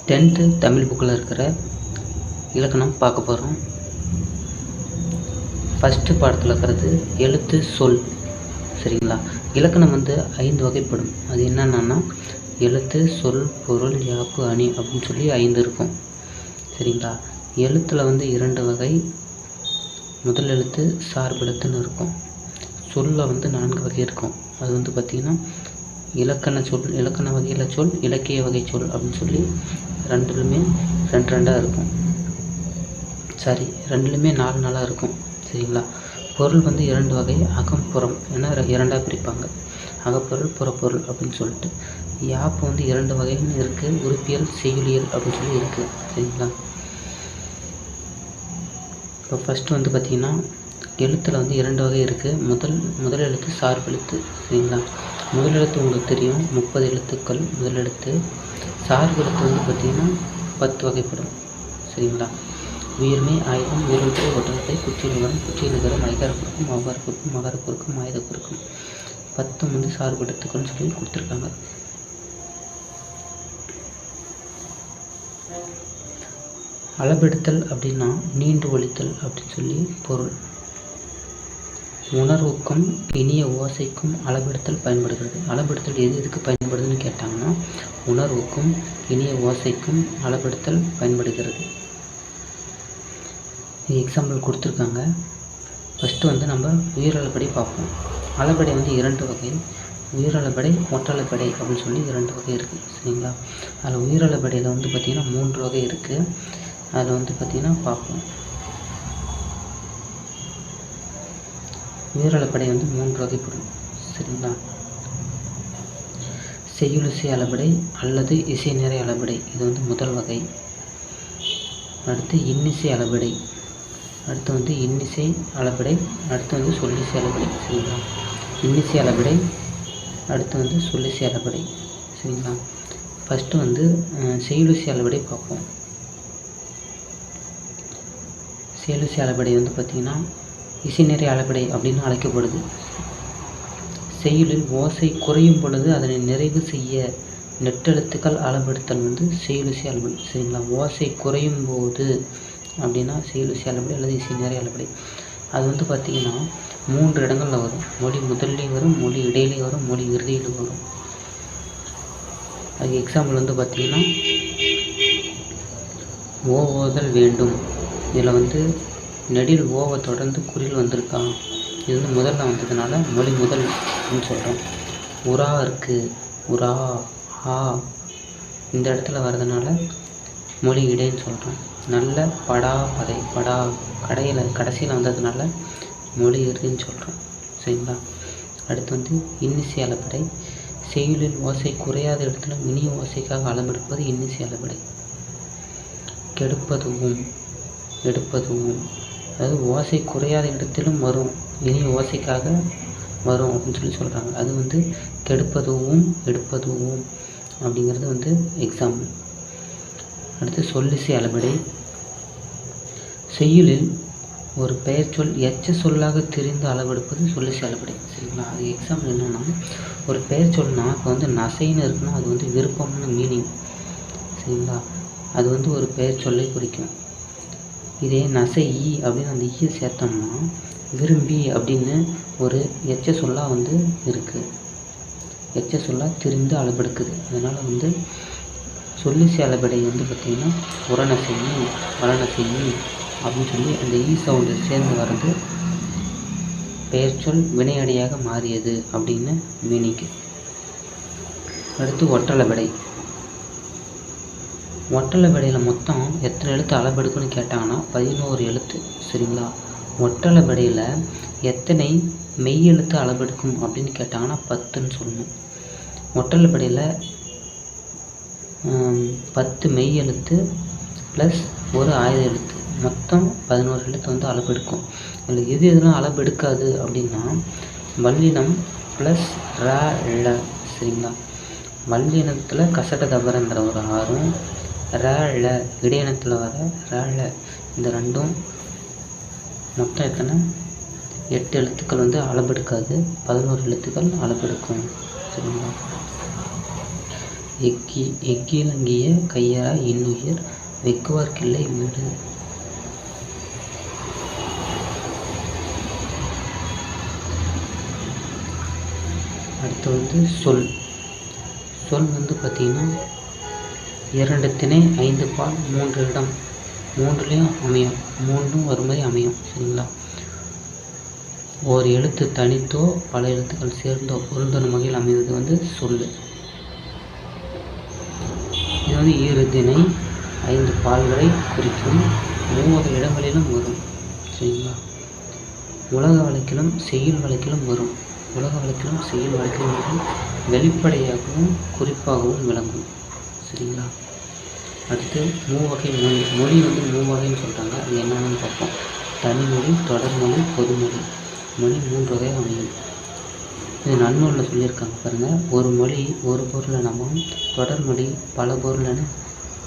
10th Tamil புக்கில் இருக்கிற இலக்கணம் பார்க்க போகிறோம். ஃபஸ்ட்டு பாடத்தில் இருக்கிறது எழுத்து சொல். சரிங்களா? இலக்கணம் 5 வகைப்படும். அது என்னென்னா எழுத்து, சொல், பொருள், யாப்பு, அணி அப்படின்னு சொல்லி 5 இருக்கும். சரிங்களா? எழுத்தில் 2 வகை. முதல் எழுத்து சார்பெழுத்துன்னு இருக்கும். சொல்ல 4 வகை இருக்கும். அது பார்த்திங்கன்னா இலக்கண சொல், இலக்கண வகையில் சொல், இலக்கிய வகை சொல் அப்படின்னு சொல்லி ரெண்டுலுமே 2 இருக்கும். சாரி, ரெண்டுலுமே 4 இருக்கும். சரிங்களா? பொருள் 2 வகை, அகம் புறம் என 2ஆக பிரிப்பாங்க. அகப்பொருள், புறப்பொருள் அப்படின்னு சொல்லிட்டு. யாப்பு 2 வகைன்னு இருக்குது. உறுப்பியல், செய்யுளியல் அப்படின்னு சொல்லி இருக்குது. சரிங்களா? இப்போ ஃபஸ்ட்டு பார்த்திங்கன்னா எழுத்தில் 2 வகை இருக்குது. முதல் எழுத்து சார்பெழுத்து. சரிங்களா? முதல் எழுத்து உங்களுக்கு தெரியும், 30 எழுத்துக்கள் முதல் எழுத்து. சார்பெழுத்து பார்த்திங்கன்னா 10 வகைப்படும். சரிங்களா? உயிர்மை, ஆயுதம், உயிர்மை, ஒற்றத்தை, குச்சியலுகரம், குச்சியலுகரம், ஐகார குறுக்கும், அவ்வார குறுக்கும், மகார குறுக்கும், ஆயுத குறுக்கும் 10 சார்பெழுத்துக்கள்னு சொல்லி கொடுத்துருக்காங்க. அளபெடுத்தல் அப்படின்னா நீண்டு ஒலித்தல் அப்படின்னு சொல்லி பொருள். உணர்வுக்கும் இனிய ஓசைக்கும் அளபெடுத்தல் பயன்படுகிறது. அளபெடுத்தல் எதுக்கு பயன்படுதுன்னு கேட்டாங்கன்னா உணர்வுக்கும் இனிய ஓசைக்கும் அளபெடுத்தல் பயன்படுகிறது. எக்ஸாம்பிள் கொடுத்துருக்காங்க. ஃபஸ்ட்டு நம்ம உயிரளபடை பார்ப்போம். அளபடை 2 வகை. உயிரளபடை, ஒற்றளபடை அப்படின்னு சொல்லி 2 வகை இருக்குது. சரிங்களா? அதில் உயிரளபடையில் பார்த்திங்கன்னா 3 வகை இருக்குது. அதில் பார்த்திங்கன்னா பார்ப்போம். உயிரளபடை 3 வகைப்படும். சரிங்களா? செய்யுளிசை அளபடை அல்லது இசை நிறை அளபடை, இது முதல் வகை. அடுத்து இன்னிசை அளபடை, அடுத்து இன்னிசை அளபடை, அடுத்து சொல்லிசை அளபடை. சரிங்களா? இன்னிசை அளபடை, அடுத்து சொல்லிசை அளபடை. சரிங்களா? ஃபஸ்ட்டு செய்யுளிசை அளபடை பார்ப்போம். செய்யுளிசை அளபடை பார்த்திங்கன்னா இசை நிறை அளபடை அப்படின்னு அழைக்கப்படுது. செய்யுளில் ஓசை குறையும் பொழுது அதனை நிறைவு செய்ய நெட்டெழுத்துக்கள் அளபெடுத்தல் செய்யுளிசை அளபடை. சரிங்களா? ஓசை குறையும் போது அப்படின்னா செய்யுளிசை அளபடை அல்லது இசை நிறை அளபடை. அது பார்த்திங்கன்னா 3 இடங்களில் வரும். மொழி முதல்லையும் வரும், மொழி இடையிலையும் வரும், மொழி இறுதியிலும் வரும். அதுக்கு எக்ஸாம்பிள் பார்த்திங்கன்னா ஓதல் வேண்டும். இதில் நெடில் ஓவை தொடர்ந்து குறில் வந்திருக்கான். இது முதல்ல வந்ததுனால மொழி முதல் அப்படின்னு சொல்கிறோம். உரா இருக்குது, உரா, ஆ இந்த இடத்துல வர்றதுனால மொழி இடைன்னு சொல்கிறோம். நல்ல படா, பதை, படா கடைசியில் வந்ததுனால மொழி இறுதின்னு சொல்கிறோம். சரிங்களா? அடுத்து இன்னிசை அளபடை. செய்யுளில் ஓசை குறையாத இடத்துல இனிய ஓசைக்காக அளபெடுப்பது இன்னிசை அளபடை. கெடுப்பதுவும் எடுப்பதுவும், அதாவது ஓசை குறையாத இடத்திலும் வரும், இனிய ஓசைக்காக வரும் அப்படின்னு சொல்லி சொல்கிறாங்க. அது கெடுப்பதுவும் எடுப்பதுவும் அப்படிங்கிறது எக்ஸாம்பிள். அடுத்து சொல்லிசை அளபடை. செய்யுளில் ஒரு பெயர் சொல் எச்ச சொல்லாக தெரிந்து அளவெடுப்பது சொல்லிசை அளபடை. சரிங்களா? அது எக்ஸாம்பிள் என்னென்னா, ஒரு பெயர் சொல்னா இப்போ நசைன்னு இருக்குன்னா அது விருப்பம்னு மீனிங். சரிங்களா? அது ஒரு பெயர் சொல்லை குறிக்கும். இதே நசை அப்படின்னு அந்த ஈயை சேர்த்தோம்னா விரும்பி அப்படின்னு ஒரு எச்ச சொல்லாக இருக்குது. எச்ச சொல்லாக திரிந்து அளபெடுக்குது. அதனால் சொல்லிசை அளபடை பார்த்திங்கன்னா உரநசையி, வளநசையி அப்படின்னு சொல்லி அந்த ஈ சவுண்டு சேர்ந்து வர்றது பெயர் சொல் வினையடியாக மாறியது அப்படின்னு மீனிங்கு. அடுத்து ஒற்றளபடை. ஒற்றளபடையில் மொத்தம் எத்தனை எழுத்து அளபெடுக்குன்னு கேட்டாங்கன்னா 11 எழுத்து. சரிங்களா? ஒற்றளபடையில் எத்தனை மெய் எழுத்து அளபெடுக்கும் அப்படின்னு கேட்டாங்கன்னா 10ன்னு சொல்லணும். ஒற்றளபடையில் 10 மெய் எழுத்து ப்ளஸ் ஒரு ஆயுத எழுத்து, மொத்தம் 11 எழுத்து அளபெடுக்கும். இதில் எதெல்லாம் அளபெடுக்காது அப்படின்னா வல்லினம் ப்ளஸ் ர ழ. சரிங்களா? வல்லினத்தில் கசட தபரங்கிற ஒரு ஆறும், ர ழ இடையினத்தில் வர ர ழ இந்த ரெண்டும் மொத்தம் எத்தனை 8 எழுத்துக்கள் அளபெடுக்காது, 11 எழுத்துக்கள் அளபெடுக்கும். சரிங்களா? எக்கிலங்கிய கையரா இன்னுயிர் வெக்குவார்க்கில்லை வீடு. அடுத்து சொல். சொல் பார்த்திங்கன்னா 2 திணை 5 பால் 3 இடம் 3லேயும் அமையும், 3ம் ஒரு மாதிரி அமையும். சரிங்களா? ஒரு எழுத்து தனித்தோ பல எழுத்துக்கள் சேர்ந்தோ பொருந்தணும் வகையில் அமைவது சொல். இது 2 திணை 5 பால்களை குறிக்கும், 3 வகை இடங்களிலும் வரும். சரிங்களா? உலக வழக்கிலும் செய்யுள் வழக்கிலும் வரும். உலக வழக்கிலும் செய்யுள் வழக்கிலும் வரும். வெளிப்படையாகவும் குறிப்பாகவும் விளங்கும். சரிங்களா? அடுத்து 3 வகை மொழி. மொழி 3 வகைன்னு சொல்கிறாங்க. அது என்னென்னு பார்ப்போம். தனிமொழி, தொடர்மொழி, பொதுமொழி. மொழி 3 வகை அமையும். இது நன்னூலில் சொல்லியிருக்காங்க பாருங்கள். ஒரு மொழி ஒரு பொருள் எனவும், தொடர்மொழி பல பொருள் என,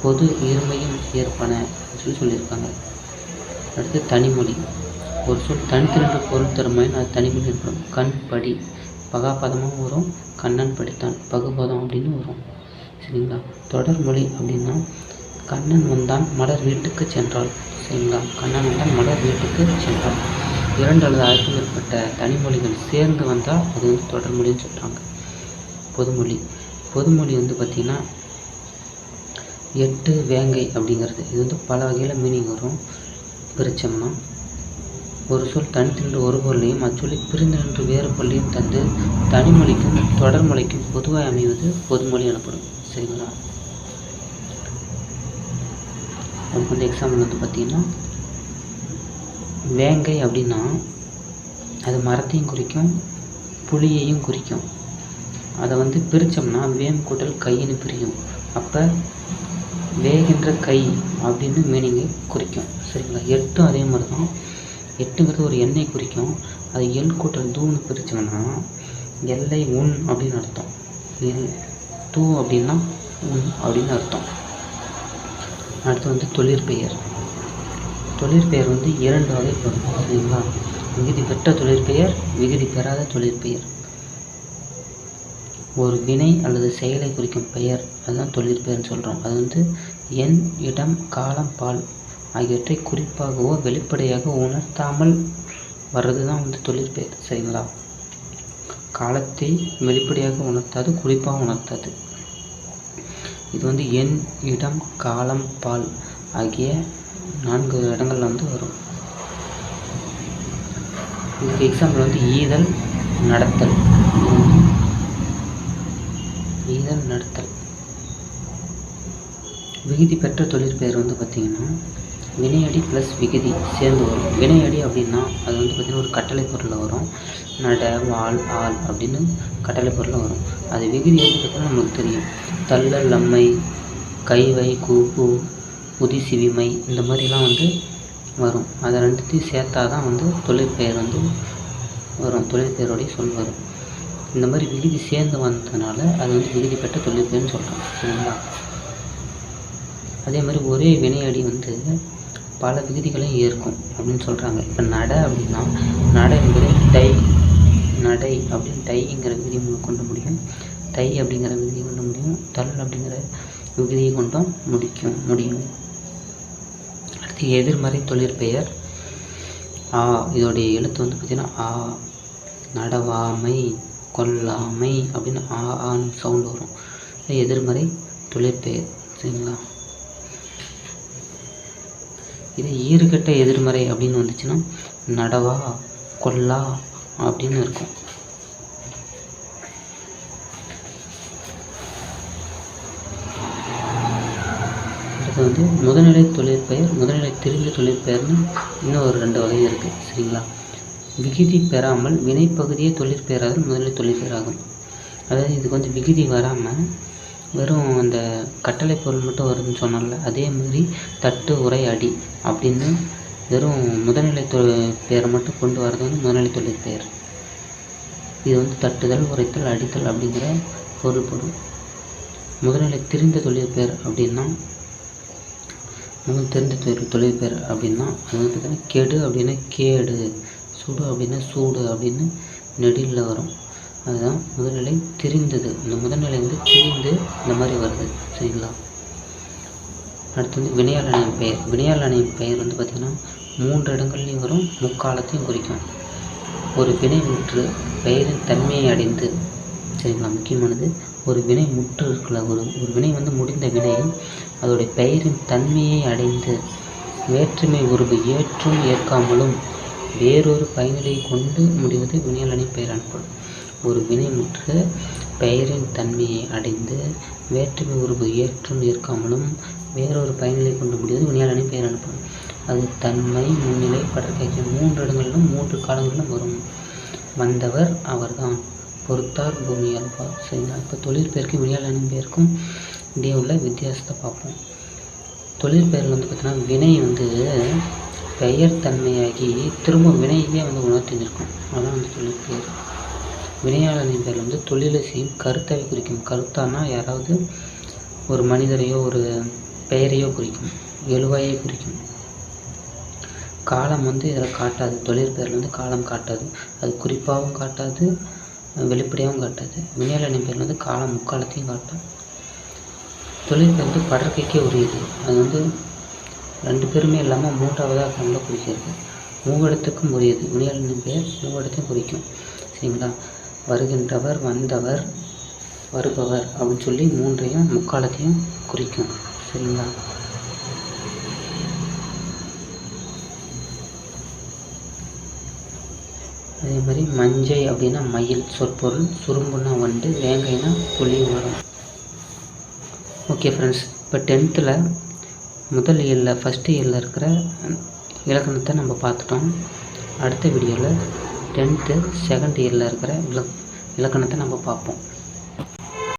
பொது இருமையும் ஏற்பன சொல்லியிருக்காங்க. அடுத்து தனிமொழி. ஒரு சொல் தனித்திரண்டு பொருள் தருமாயின் அது தனிமொழி ஏற்படும். கண் படி பகாபதமும் வரும், கண்ணன் படித்தான் பகுபதம் அப்படின்னு வரும். சரிங்களா? தொடர்மொழி அப்படின்னா கண்ணன் வந்தான் மலர் வீட்டுக்கு சென்றாள். சரிங்களா? கண்ணன் வந்தான் மலர் வீட்டுக்கு சென்றாள். 2 அல்லது அதற்கு மேற்பட்ட தனிமொழிகள் சேர்ந்து வந்தால் அது தொடர்மொழின்னு சொல்கிறாங்க. பொதுமொழி. பொதுமொழி பார்த்திங்கன்னா 8 வேங்கை அப்படிங்கிறது. இது பல வகையில் மீனிங் வரும். பிரிச்சோம்னா ஒரு சொல் தனித்தின்று ஒரு பொருளையும் அச்சொல்லி பிரிந்து நின்று வேறு பொருளையும் தந்து தனிமொழிக்கும் தொடர்மொழிக்கும் பொதுவாக அமைவது பொதுமொழி எனப்படும். சரிங்களா? அதுக்கு எக்ஸாம்பிள் பார்த்திங்கன்னா வேங்கை அப்படின்னா அது மரத்தையும் குறிக்கும், புளியையும் குறிக்கும். அதை பிரித்தோம்னா வேம் கூட்டல் கையின்னு பிரியும். அப்போ வேகின்ற கை அப்படின்னு மீனிங்கை குறிக்கும். சரிங்களா? 8 அதே மாதிரி தான். 8ங்கிறது ஒரு எண்ணெய் குறிக்கும். அது எல் கூட்டல் தூன்னு பிரித்தோம்னா எல்லை உன் அப்படின்னு அர்த்தம். தூ அப்படின்னா உன் அப்படின்னு அர்த்தம். அடுத்து தொழிற்பெயர். தொழிற்பெயர் 2 வகைப்படும். சரிங்களா? விகுதி பெற்ற தொழிற்பெயர், விகுதி பெறாத தொழிற்பெயர். ஒரு வினை அல்லது செயலை குறிக்கும் பெயர், அதுதான் தொழிற்பெயர்னு சொல்கிறோம். அது எண், இடம், காலம், பால் ஆகியவற்றை குறிப்பாகவோ வெளிப்படையாக உணர்த்தாமல் வர்றது தான் தொழிற்பெயர். சரிங்களா? காலத்தை வெளிப்படையாக உணர்த்தாது, குறிப்பாக உணர்த்தாது. இது எண், இடம், காலம், பால் ஆகிய 4 இடங்களில் வரும். இதுக்கு எக்ஸாம்பிள் ஈதல், நடத்தல். ஈதல், நடத்தல். விகுதி பெற்ற தொழிற்பெயர் பார்த்திங்கன்னா வினையடி ப்ளஸ் விகுதி சேர்ந்து வரும். வினையடி அப்படின்னா அது பார்த்திங்கன்னா ஒரு கட்டளை பொருளில் வரும். நட, வாழ், ஆள் அப்படின்னு கட்டளை பொருளில் வரும். அது விகுதி பார்த்திங்கன்னா நமக்கு தெரியும். தள்ளல், அம்மை, கைவை, கூப்பு, உதிசிவிமை இந்த மாதிரிலாம் வரும். அதை 2த்தையும் சேர்த்தா தான் தொழிற்பெயர் வரும். தொழிற்பெயரோடைய சொல் வரும். இந்த மாதிரி விகுதி சேர்ந்து வந்ததுனால அது விகுதி பெற்ற தொழிற்பெயர்னு சொல்கிறோம். சரிங்களா? அதே மாதிரி ஒரே வினையடி பல விகுதிகளையும் ஏற்கும் அப்படின்னு சொல்கிறாங்க. இப்போ நட அப்படின்னா நட என்பதை நடை அப்படின்னு டைங்கிற விகுதியை கொண்டு முடியும். தை அப்படிங்கிற விகுதியை கொண்டு முடியும். தல் அப்படிங்கிற விகுதியை கொண்டும் முடியும். அடுத்து எதிர்மறை தொழிற்பெயர். இதோடைய எழுத்து பார்த்திங்கன்னா ஆ. நடவாமை, கொல்லாமை அப்படின்னு ஆன்னு சவுண்ட் வரும். எதிர்மறை தொழிற்பெயர். சரிங்களா? இது ஈறுகட்ட எதிர்மறை அப்படின்னு வந்துச்சுன்னா நடவா, கொல்லா அப்படின்னு இருக்கும். அடுத்து முதல்நிலை தொழிற்பெயர், முதல்நிலை தெரிந்த தொழிற்பெயர்னு இன்னும் ஒரு 2 வகை இருக்குது. சரிங்களா? விகுதி பெறாமல் வினைப்பகுதியே தொழிற்பெயராதல் முதல்நிலை தொழிற்பெயராகும். அதாவது இதுக்கு விகுதி வராமல் வெறும் அந்த கட்டளை பொருள் மட்டும் வருதுன்னு சொன்னால அதே மாதிரி தட்டு, உரை, அடி அப்படின்னு வெறும் முதல்நிலை பெயரை மட்டும் கொண்டு வரது முதல்நிலை தொழிற்பெயர். இது தட்டுதல், உரைத்தல், அடித்தல் அப்படிங்கிற பொருள்படும். முதல்நிலை தெரிந்த தொழிற்பெயர் அப்படின்னா தெரிந்த தொழிற்பெயர் அப்படின்னா அது கெடு அப்படின்னா கேடு, சுடு அப்படின்னா சூடு அப்படின்னு நெடிலில் வரும். அதுதான் முதல்நிலை திரிந்தது. இந்த முதல்நிலை வந்து திரிந்து இந்த மாதிரி வருது. சரிங்களா? அடுத்து வந்து வினையால் அணையும் பெயர். வினையால் அணையும் பெயர் வந்து பார்த்திங்கன்னா 3 இடங்கள்லையும் வரும், முக்காலத்தையும் குறிக்கும். ஒரு வினை முற்று பெயரின் தன்மையை அடைந்து, சரிங்களா? முக்கியமானது, ஒரு வினை முற்று இருக்குல்ல, ஒரு வினை வந்து முடிந்த வினை அதோடைய பெயரின் தன்மையை அடைந்து வேற்றுமை உருவு ஏற்றும் ஏற்காமலும் வேறொரு பயனிலையை கொண்டு முடிவது வினையால் அணையும் பெயர் எனப்படும். ஒரு வினை முற்று பெயரின் தன்மையை அடைந்து வேற்றுமை உருவு ஏற்றும் ஏற்காமலும் வேறொரு பயனிலை கொண்டு முடிவது வினையால் அணையும் பெயர் எனப்படும். அது தன்மை, முன்னிலை, படற்கைக்கு 3 இடங்களிலும் 3 காலங்களிலும் வரும். வந்தவர் அவர்தான், பொறுத்தார் பூமி அல்வார். சரிங்களா? இப்போ தொழிற்பெயருக்கு வினையால் அணையும் பெயருக்கும் இடையே உள்ள வித்தியாசத்தை பார்ப்போம். தொழிற்பெயர்கள் வந்து பார்த்திங்கன்னா வினை வந்து பெயர் தன்மையாகி திரும்ப வினையே வந்து உணர்த்தி நிற்கும். அதான் வந்து தொழிற்பெயர். வினையால் அணையும் பெயர் வந்து தொழிலை செய்யும் கருத்தாவை குறிக்கும். கருத்தானா யாராவது ஒரு மனிதரையோ ஒரு பெயரையோ குறிக்கும், எழுவாயை குறிக்கும். காலம் வந்து இதில் காட்டாது. தொழிற்பெயரில் வந்து காலம் காட்டாது. அது குறிப்பாகவும் காட்டாது, வெளிப்படையாகவும் காட்டாது. வினையால் அணையும் பெயர் வந்து காலம் முக்காலத்தையும் காட்டும். தொழிற்பெயர் வந்து படற்கைக்கே உரியது. அது வந்து 2 பேருமே இல்லாமல் 3ஆவதாக கண்ணில் குறிக்கிறது. மூவிடத்துக்கும் உரியது. வினையால் அணையும் பெயர் மூவிடத்தையும் குறிக்கும். சரிங்களா? வருகின்றவர், வந்தவர், வருபவர் அப்படின்னு சொல்லி 3ஐயும் முக்காலத்தையும் குறிக்கும். சரிங்களா? அதே மாதிரி மஞ்சை அப்படின்னா மயில் சொற்பொருள், சுரும்புன்னா வண்டு, வேங்கைனா புலி வரும். ஓகே ஃப்ரெண்ட்ஸ், இப்போ 10th முதல் இயலில் ஃபஸ்ட்டு இயலில் இருக்கிற இலக்கணத்தை நம்ம பார்த்துட்டோம். அடுத்த வீடியோவில் 10th செகண்ட் இயலில் இருக்கிற இலக்கணத்தை நம்ம பார்ப்போம்.